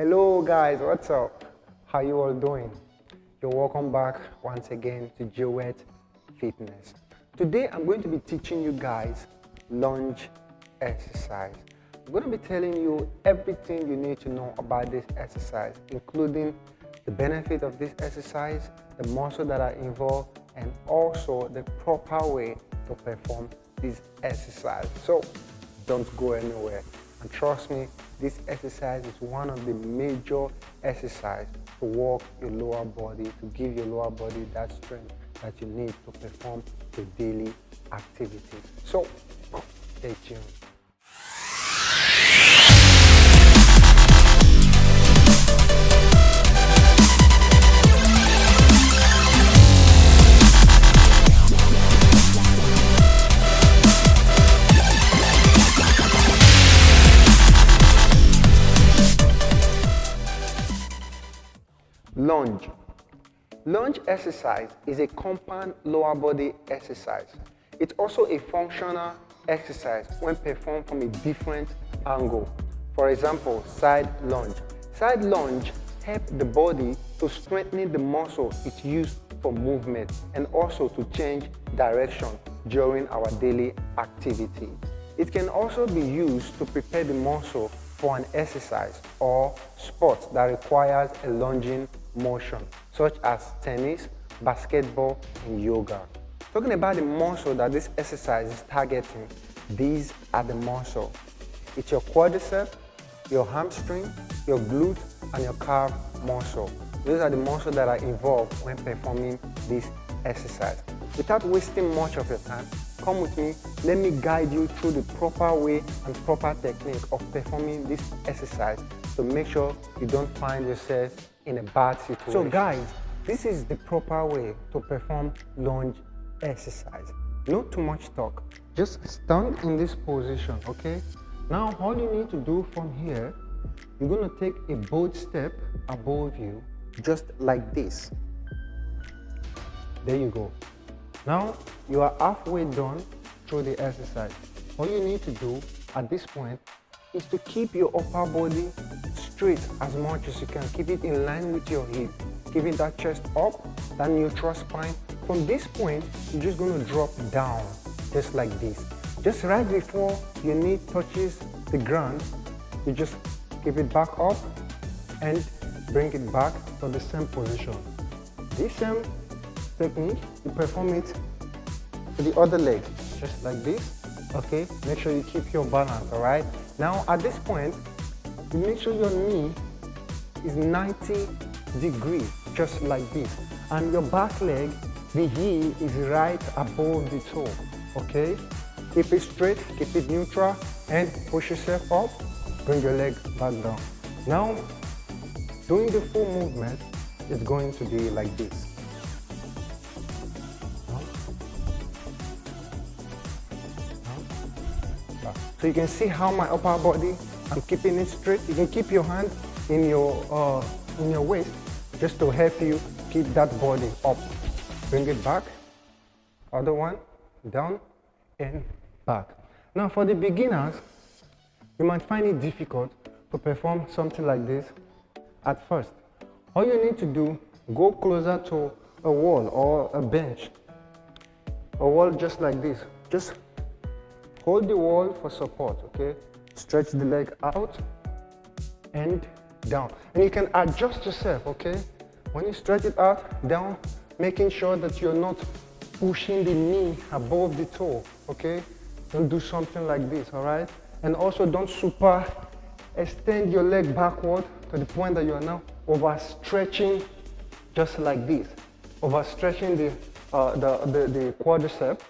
Hello guys, what's up? How you all doing? You're welcome back once again to Joet Fitness. Today I'm going to be teaching you guys lunge exercise. I'm going to be telling you everything you need to know about this exercise, including the benefit of this exercise, the muscles that are involved, and also the proper way to perform this exercise. So don't go anywhere. And trust me, this exercise is one of the major exercises to work your lower body, to give your lower body that strength that you need to perform your daily activities. So, stay tuned. Lunge. Lunge exercise is a compound lower body exercise. It's also a functional exercise when performed from a different angle. For example, side lunge. Side lunge helps the body to strengthen the muscle it's used for movement and also to change direction during our daily activity. It can also be used to prepare the muscle for an exercise or sport that requires a lunging motion, such as tennis, basketball, and yoga. Talking about the muscle that this exercise is targeting, these are the muscles. It's your quadricep, your hamstring, your glute, and your calf muscle. Those are the muscles that are involved when performing this exercise. Without wasting much of your time, come with me, let me guide you through the proper way and proper technique of performing this exercise to make sure you don't find yourself in a bad situation. So guys, this is the proper way to perform lunge exercise. Not too much talk, just stand in this position, okay? Now all you need to do from here, you're going to take a bold step above you, just like this. There you go. Now you are halfway done through the exercise. All you need to do at this point is to keep your upper body straight as much as you can. Keep it in line with your hip. Keeping that chest up, that neutral spine. From this point, you're just going to drop down, just like this. Just right before your knee touches the ground, you just keep it back up and bring it back to the same position. This same technique, you perform it to the other leg, just like this. Okay, make sure you keep your balance, all right? Now at this point, you make sure your knee is 90 degrees, just like this. And your back leg, the heel is right above the toe, okay? Keep it straight, keep it neutral, and push yourself up, bring your leg back down. Now, doing the full movement is going to be like this. So you can see how my upper body, I'm keeping it straight. You can keep your hand in your waist just to help you keep that body up. Bring it back, other one, down and back. Now for the beginners, you might find it difficult to perform something like this at first. All you need to do, go closer to a wall or a bench. A wall just like this. Just hold the wall for support, okay? Stretch the leg out and down. And you can adjust yourself, okay? When you stretch it out, down, making sure that you're not pushing the knee above the toe, okay? Don't do something like this, all right? And also don't super extend your leg backward to the point that you are now overstretching just like this. Overstretching the quadricep.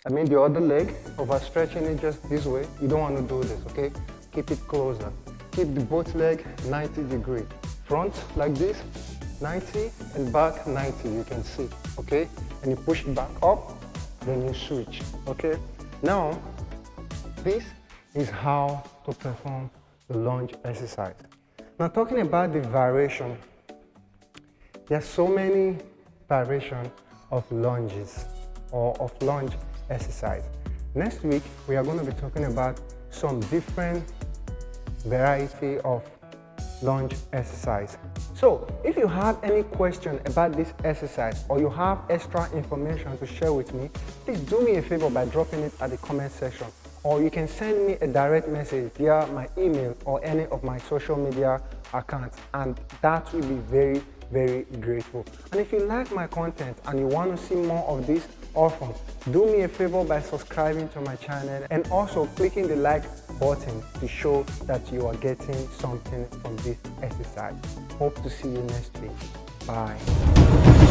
I mean the other leg, overstretching it just this way. You don't want to do this, okay? Keep it closer. Keep the both leg 90 degrees. Front like this, 90, and back 90, you can see, okay? And you push it back up, then you switch, okay? Now, this is how to perform the lunge exercise. Now talking about the variation, there are so many variations of lunges or of lunge exercise. Next week, we are going to be talking about some different variety of lunge exercise. So if you have any question about this exercise or you have extra information to share with me, please do me a favor by dropping it at the comment section, or you can send me a direct message via my email or any of my social media accounts, and that will be very, very grateful. And if you like my content and you want to see more of this often, do me a favor by subscribing to my channel and also clicking the like button to show that you are getting something from this exercise. Hope to see you next week. Bye.